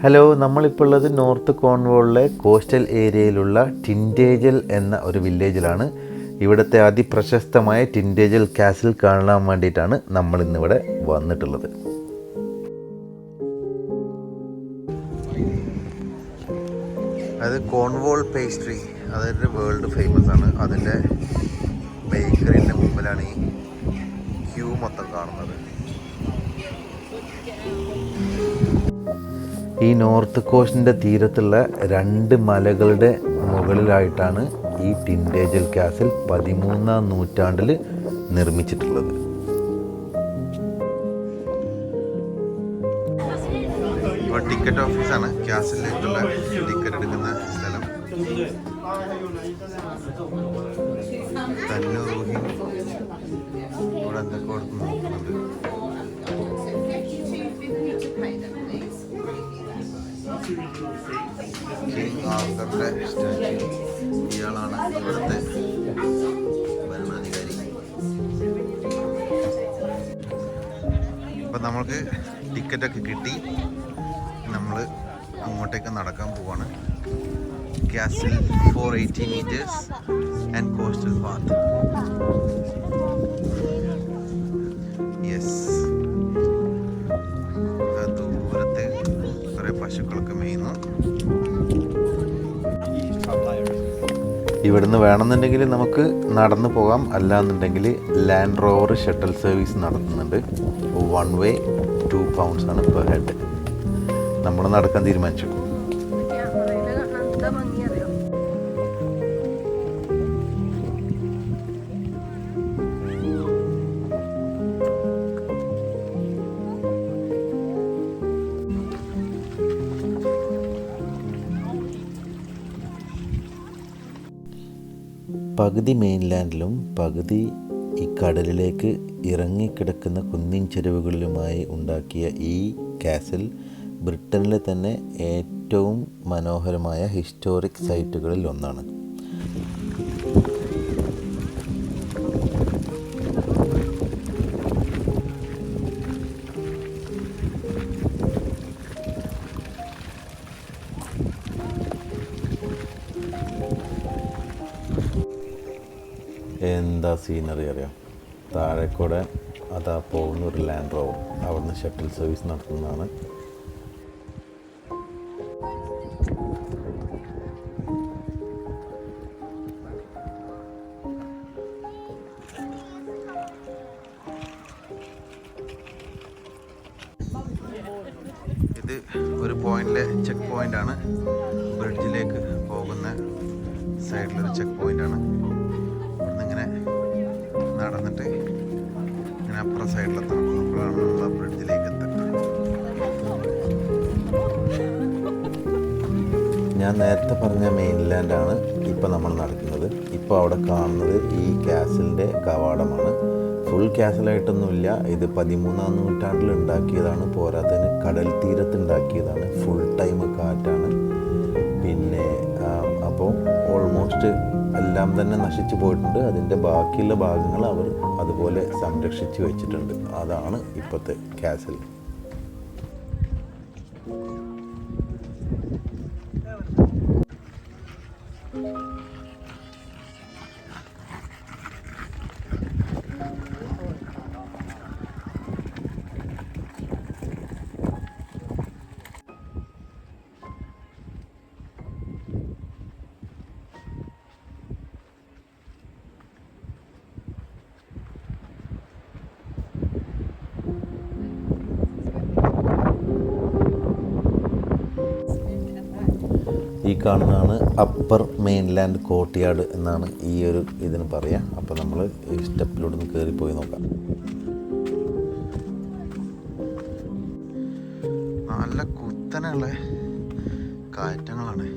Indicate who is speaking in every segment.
Speaker 1: Hello, നമ്മളിപ്പോൾ ഉള്ളത് north കോൺവോളിലെ coastal ഏരിയയിലുള്ള ടിൻഡേജൽ എന്ന ഒരു വില്ലേജിലാണ്. ഇവിടുത്തെ അതിപ്രശസ്തമായ ടിൻഡേജൽ കാസിൽ കാണാൻ വേണ്ടിയിട്ടാണ് നമ്മളിന്നിവിടെ വന്നിട്ടുള്ളത്. അത് കോൺവോൾ പേസ്ട്രി, അതൊരു വേൾഡ് ഫേമസ് ആണ്. അതിൻ്റെ ബേക്കറിൻ്റെ മുമ്പിലാണ് ഈ ക്യൂ മൊത്തം കാണുന്നത്. ഈ നോർത്ത് കോസ്റ്റിൻ്റെ തീരത്തുള്ള 2 മലകളുടെ മുകളിലായിട്ടാണ് ഈ ടിൻഡേജൽ കാസിൽ 13-ാം നൂറ്റാണ്ടിൽ നിർമ്മിച്ചിട്ടുള്ളത്. ഇപ്പോൾ ടിക്കറ്റ് ഓഫീസാണ്, കാസിലേക്കുള്ള ടിക്കറ്റ് എടുക്കുന്ന സ്ഥലം. തന്നൂഹി ഇവിടെ എന്തൊക്കെ കൊടുത്ത് നോക്കുന്നുണ്ട്. കിങ് ആർത്തറിൻ്റെ സ്റ്റാച്യു. ഇയാളാണ് ഇവിടുത്തെ ഭരണാധികാരി. ഇപ്പം നമ്മൾക്ക് ടിക്കറ്റൊക്കെ കിട്ടി, നമ്മൾ അങ്ങോട്ടേക്ക് നടക്കാൻ പോവാണ്. Castle 480 meters and coastal path. Yes, ദൂരത്ത് കുറേ പശുക്കളൊക്കെ മേയുന്നു. ഇവിടുന്ന് വേണമെന്നുണ്ടെങ്കിൽ നമുക്ക് നടന്നു പോകാം, അല്ലാന്നുണ്ടെങ്കിൽ ലാൻഡ് റോവർ ഷട്ടൽ സർവീസ് നടത്തുന്നുണ്ട്. 1 way £2 ആണ് പെർ ഹെഡ്. നമ്മൾ നടക്കാൻ തീരുമാനിച്ചു. പകുതി മെയിൻലാൻഡിലും പകുതി ഈ കടലിലേക്ക് ഇറങ്ങിക്കിടക്കുന്ന കുന്നിൻ ചെരുവുകളിലുമായി ഉണ്ടാക്കിയ ഈ കാസിൽ ബ്രിട്ടനിലെ തന്നെ ഏറ്റവും മനോഹരമായ ഹിസ്റ്റോറിക് സൈറ്റുകളിൽ ഒന്നാണ്. എന്താ സീനറി അറിയാം. താഴെക്കൂടെ അതാ പോകുന്ന ഒരു ലാൻഡ് റോവർ, അവിടുന്ന് ഷട്ടിൽ സർവീസ് നടത്തുന്നതാണ്. ഇത് ഒരു പോയിന്റിലെ ചെക്ക് പോയിൻ്റാണ്. ബ്രിഡ്ജിലേക്ക് പോകുന്ന സൈഡിലൊരു ചെക്ക് പോയിൻ്റാണ്. ഇങ്ങനെ നടന്നിട്ട് ഇങ്ങനെ അപ്പുറം സൈഡിലെത്തണം. അപ്പോഴാണ് നമ്മൾ ബ്രിഡ്ജിലേക്ക് എത്തുക. ഞാൻ നേരത്തെ പറഞ്ഞ മെയിൻലാൻഡാണ് ഇപ്പോൾ നമ്മൾ നടക്കുന്നത്. ഇപ്പോൾ അവിടെ കാണുന്നത് ഈ കാസിലിൻ്റെ കവാടമാണ്. ഫുൾ കാസിലായിട്ടൊന്നുമില്ല. ഇത് 13-ാം നൂറ്റാണ്ടിൽ ഉണ്ടാക്കിയതാണ്. പോരാത്തതിന് കടൽ തീരത്ത് ഉണ്ടാക്കിയതാണ്. ഫുൾ ടൈം കാറ്റാണ്. പിന്നെ അപ്പോൾ ഓൾമോസ്റ്റ് എല്ലാം തന്നെ നശിച്ചു പോയിട്ടുണ്ട്. അതിൻ്റെ ബാക്കിയുള്ള ഭാഗങ്ങൾ അവർ അതുപോലെ സംരക്ഷിച്ച് വെച്ചിട്ടുണ്ട്. അതാണ് ഇപ്പോഴത്തെ കാസിൽ. ഈ കാണുന്നതാണ് അപ്പർ മെയിൻലാൻഡ് കോർട്ട്യാർഡ് എന്നാണ് ഈ ഒരു ഇതിന് പറയുക. അപ്പോൾ നമ്മൾ ഈ സ്റ്റെപ്പിലൂടെ ഒന്ന് കയറിപ്പോയി നോക്കാം. നല്ല കുത്തനെയുള്ള കയറ്റങ്ങളാണ്.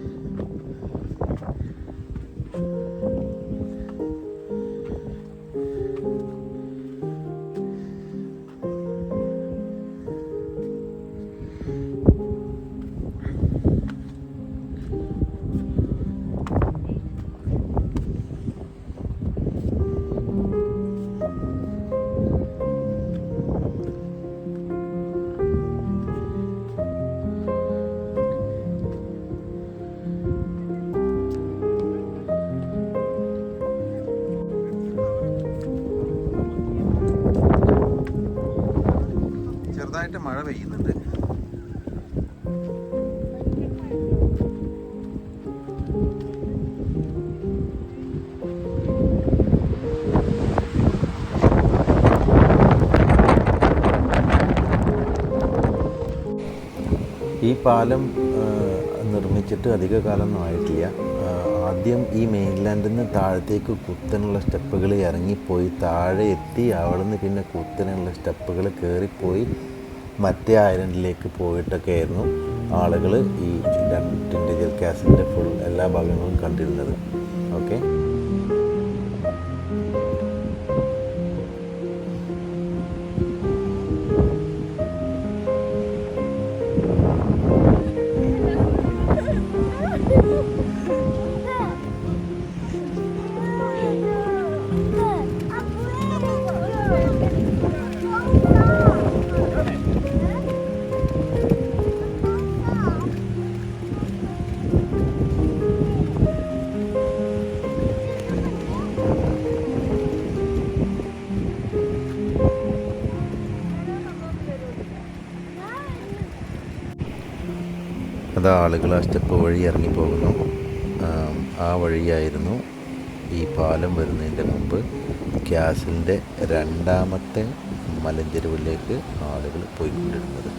Speaker 1: പാലം നിർമ്മിച്ചിട്ട് അധിക കാലമൊന്നും ആയിട്ടില്ല. ആദ്യം ഈ മെയിൻലാൻഡിൽ നിന്ന് താഴത്തേക്ക് കുത്തനുള്ള സ്റ്റെപ്പുകൾ ഇറങ്ങിപ്പോയി താഴെ എത്തി, അവിടെ നിന്ന് പിന്നെ കുത്തനുള്ള സ്റ്റെപ്പുകൾ കയറിപ്പോയി മറ്റേ ഐലൻഡിലേക്ക് പോയിട്ടൊക്കെ ആയിരുന്നു ആളുകൾ ഈ ടിൻഡജൽ കാസിലിൻ്റെ ഫുൾ എല്ലാ ഭാഗങ്ങളും കണ്ടിരുന്നത്. ഓക്കെ, അത് ആളുകൾ ആ സ്റ്റെപ്പ് വഴി ഇറങ്ങിപ്പോകുന്നു. ആ വഴിയായിരുന്നു ഈ പാലം വരുന്നതിൻ്റെ മുമ്പ് കാസിലിൻ്റെ രണ്ടാമത്തെ മലഞ്ചെരുവിലേക്ക് ആളുകൾ പോയിക്കൊണ്ടിരുന്നത്.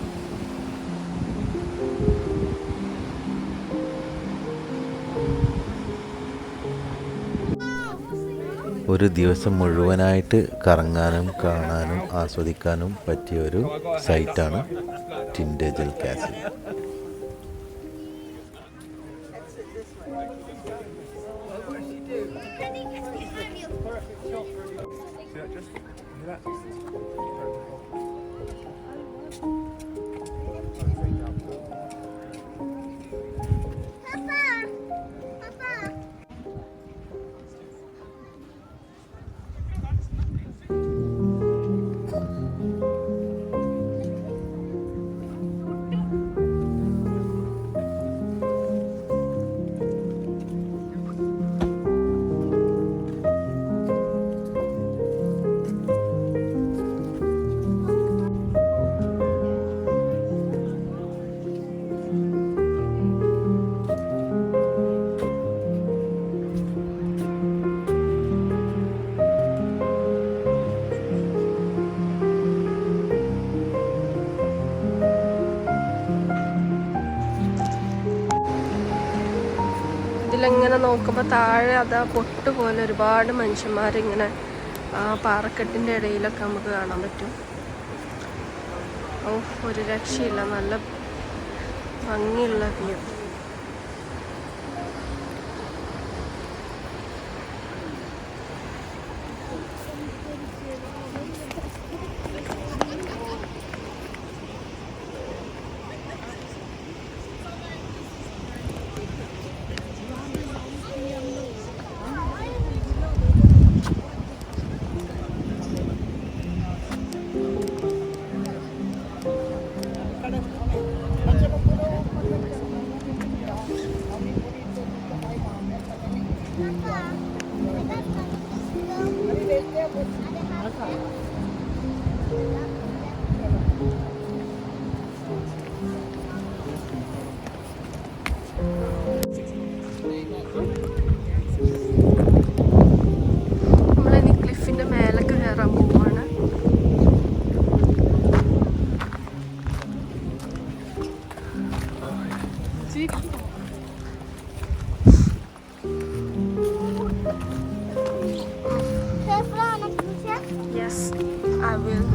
Speaker 1: ഒരു ദിവസം മുഴുവനായിട്ട് കറങ്ങാനും കാണാനും ആസ്വദിക്കാനും പറ്റിയ ഒരു സൈറ്റാണ് ടിൻഡജൽ കാസിൽ.
Speaker 2: ഇതിലിങ്ങനെ നോക്കുമ്പോൾ താഴെ അതാ പൊട്ടുപോലെ ഒരുപാട് മനുഷ്യന്മാരിങ്ങനെ ആ പാറക്കെട്ടിൻ്റെ ഇടയിലൊക്കെ നമുക്ക് കാണാൻ പറ്റും. ഓ, ഒരു രക്ഷയില്ല, നല്ല ഭംഗിയുള്ള വ്യൂ. നമ്മളിനി ക്ലിഫിൻ്റെ മേലൊക്കെ കയറാൻ പോവാണ്. Yes, I will.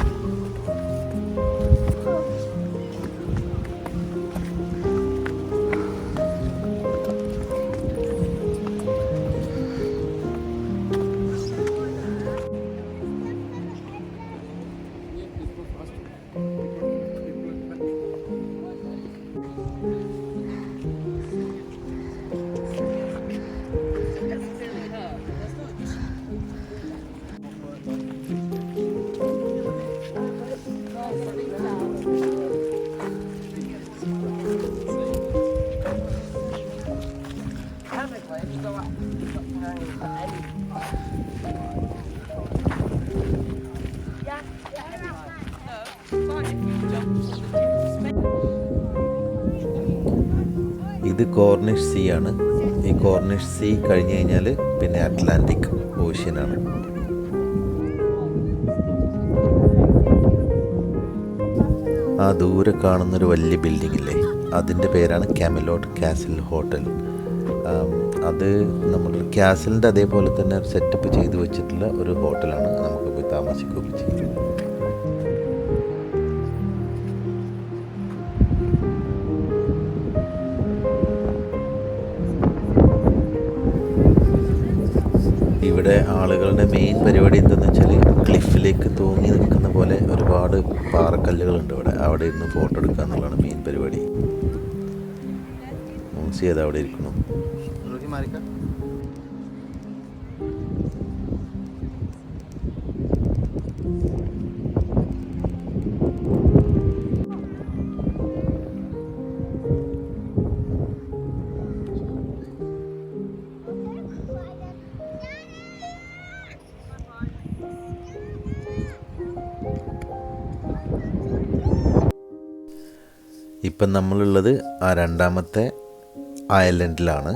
Speaker 1: ഇത് കോർണിഷ് സീ ആണ്. ഈ കോർണിഷ് സീ കഴിഞ്ഞ് കഴിഞ്ഞാൽ പിന്നെ അറ്റ്ലാന്റിക് ഓഷ്യനാണ്. ആ ദൂരെ കാണുന്നൊരു വലിയ ബിൽഡിംഗ് ഇല്ലേ, അതിൻ്റെ പേരാണ് കാമലോട്ട് കാസിൽ ഹോട്ടൽ. അത് നമ്മുടെ കാസിലിൻ്റെ അതേപോലെ തന്നെ സെറ്റപ്പ് ചെയ്ത് വെച്ചിട്ടുള്ള ഒരു ഹോട്ടലാണ്. നമുക്ക് പോയി താമസിക്കുകയൊക്കെ ചെയ്യും. ഇവിടെ ആളുകളുടെ മെയിൻ പരിപാടി എന്താണെന്ന് വെച്ചാൽ ക്ലിഫിലേക്ക് തൂങ്ങി നിൽക്കുന്ന പോലെ ഒരുപാട് പാറക്കല്ലുകളുണ്ട് ഇവിടെ. അവിടെ ഇരുന്ന് ഫോട്ടോ എടുക്കുക എന്നുള്ളതാണ് മെയിൻ പരിപാടി. മൂസി അത് അവിടെ ഇരിക്കണം. ഇപ്പം നമ്മളുള്ളത് ആ രണ്ടാമത്തെ ഐലൻഡിലാണ്.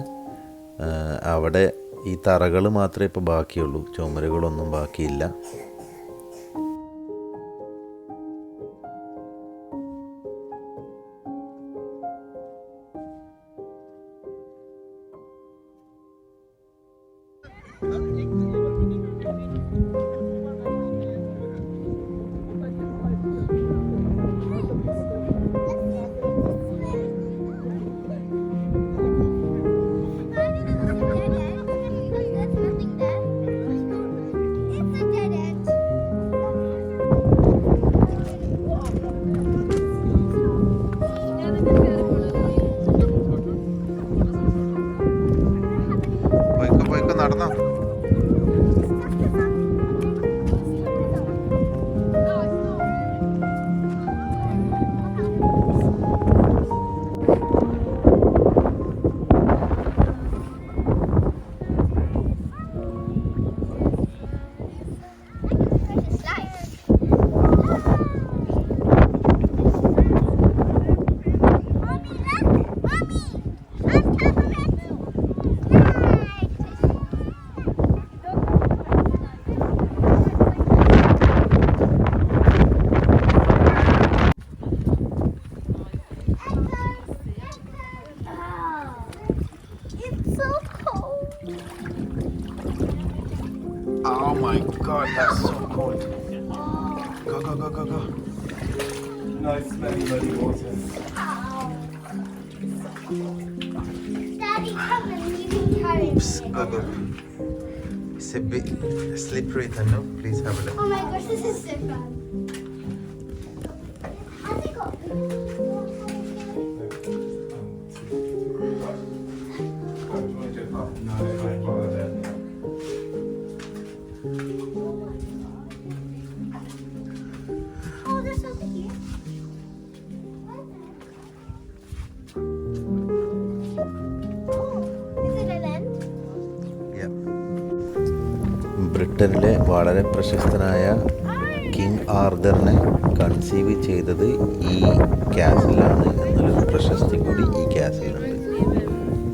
Speaker 1: അവിടെ ഈ തറകൾ മാത്രമേ ഇപ്പോൾ ബാക്കിയുള്ളൂ, ചുമരുകളൊന്നും ബാക്കിയില്ല. നടന്നോ? Oh my god, that's so cold. Go, go, go, go, go.
Speaker 3: Nice smelly muddy water.
Speaker 4: Daddy, come and you can carry me.
Speaker 1: Go, go. It's a bit slippery, Tanu. Please have a look.
Speaker 4: Oh my gosh, this is so fun. I think
Speaker 3: No, I follow that.
Speaker 4: oh, there's something here. Oh, is it an end?
Speaker 1: Yeah. ബ്രിട്ടനിലെ വളരെ പ്രശസ്തനായ king ആർതറിനെ conceive ചെയ്തത് ഈ കാസിലാണ് എന്നുള്ളൊരു പ്രശസ്തി കൂടി ഈ കാസിലുണ്ട്.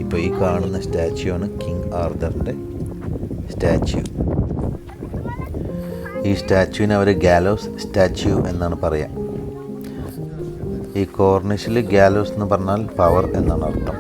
Speaker 1: ഇപ്പോൾ ഈ കാണുന്ന സ്റ്റാച്യു ആണ് കിങ് ആർതറിൻ്റെ സ്റ്റാച്യു. ഈ സ്റ്റാച്യുവിന് അവർ ഗാലോസ് സ്റ്റാച്യു എന്നാണ് പറയുക. ഈ കോർണിഷിൽ ഗാലോസ് എന്ന് പറഞ്ഞാൽ പവർ എന്നാണ് അർത്ഥം.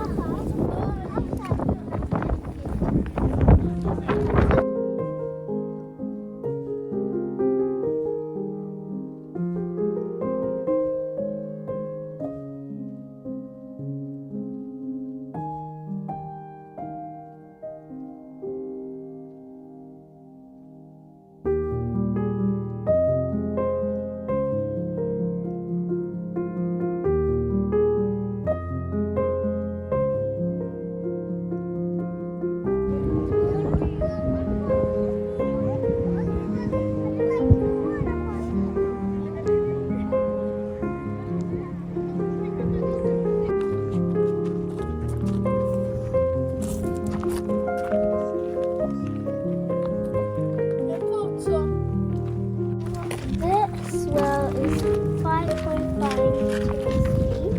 Speaker 4: This well is 5.5 meters deep.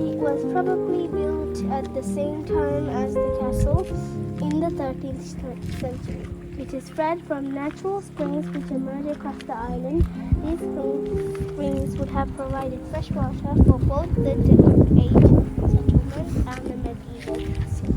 Speaker 4: It was probably built at the same time as the castle in the 13th century. which is spread from natural springs which emerge across the island. These springs would have provided fresh water for both the Dark Age settlements and the medieval castle.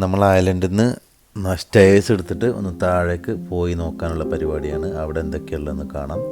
Speaker 1: നമ്മൾ ഐലൻഡിൽ നിന്ന് stairs എടുത്തിട്ട് ഒന്ന് താഴേക്ക് പോയി നോക്കാനുള്ള പരിപാടിയാണ്. അവിടെ എന്തൊക്കെയുള്ളതെന്ന് കാണാം.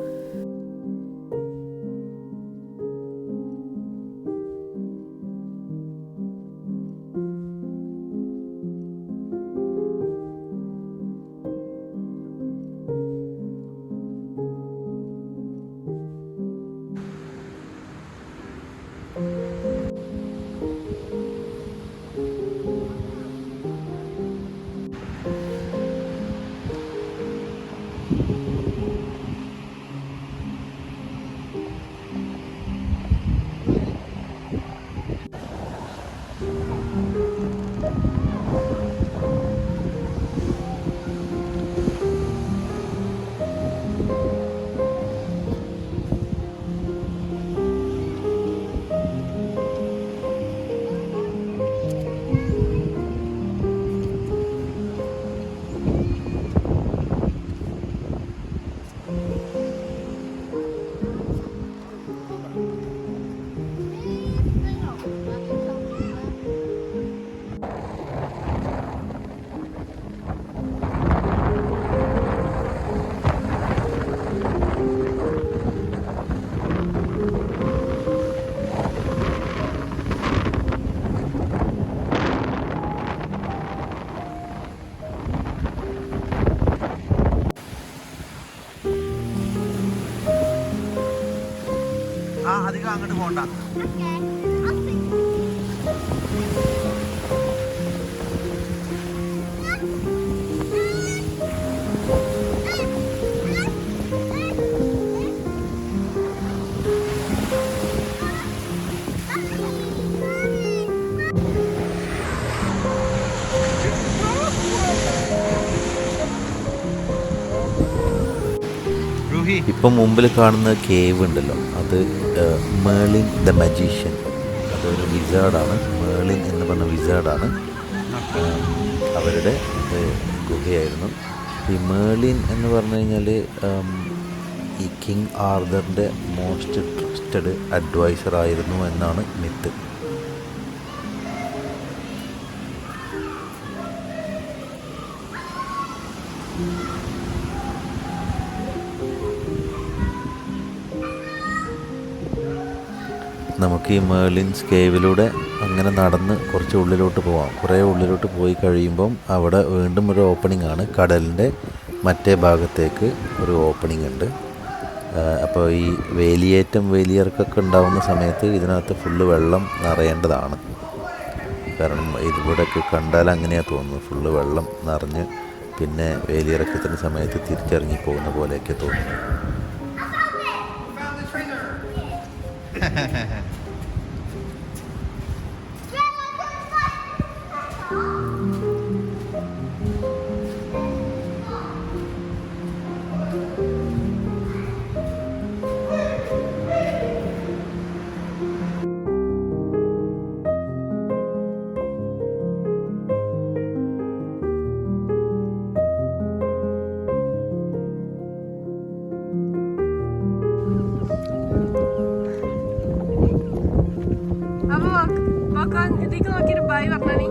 Speaker 1: അധികം അങ്ങോട്ട് പോകണ്ട. ഇപ്പം മുമ്പിൽ കാണുന്ന കേവ് ഉണ്ടല്ലോ, അത് മേളിൻ ദ മജീഷ്യൻ, അതൊരു വിസാർഡാണ്. മേളിൻ എന്ന് പറഞ്ഞ വിസാർഡാണ്. അവരുടെ ഗുഹയായിരുന്നു. ഈ മേളിൻ എന്ന് പറഞ്ഞു കഴിഞ്ഞാൽ ഈ കിങ് ആർതറിൻ്റെ മോസ്റ്റ് ട്രസ്റ്റഡ് അഡ്വൈസർ ആയിരുന്നു എന്നാണ് മിത്ത്. നമുക്ക് ഈ മേർലിൻസ് കേവിലൂടെ അങ്ങനെ നടന്ന് കുറച്ച് ഉള്ളിലോട്ട് പോവാം. കുറേ ഉള്ളിലോട്ട് പോയി കഴിയുമ്പം അവിടെ വീണ്ടും ഒരു ഓപ്പണിംഗ് ആണ്. കടലിൻ്റെ മറ്റേ ഭാഗത്തേക്ക് ഒരു ഓപ്പണിംഗ് ഉണ്ട്. അപ്പോൾ ഈ വേലിയിറക്കൊക്കെ ഉണ്ടാകുന്ന സമയത്ത് ഇതിനകത്ത് ഫുള്ള് വെള്ളം നിറയേണ്ടതാണ്. കാരണം ഇതിവിടെയൊക്കെ കണ്ടാൽ അങ്ങനെയാണ് തോന്നുന്നത്. ഫുള്ള് വെള്ളം നിറഞ്ഞ് പിന്നെ വേലിയിറക്കത്തിൻ്റെ സമയത്ത് തിരിച്ചിറങ്ങി പോകുന്ന പോലെയൊക്കെ തോന്നുന്നു.
Speaker 2: അപ്പൊ ഇതിക്ക് നോക്കിയൊരു ബൈ പറഞ്ഞാണി.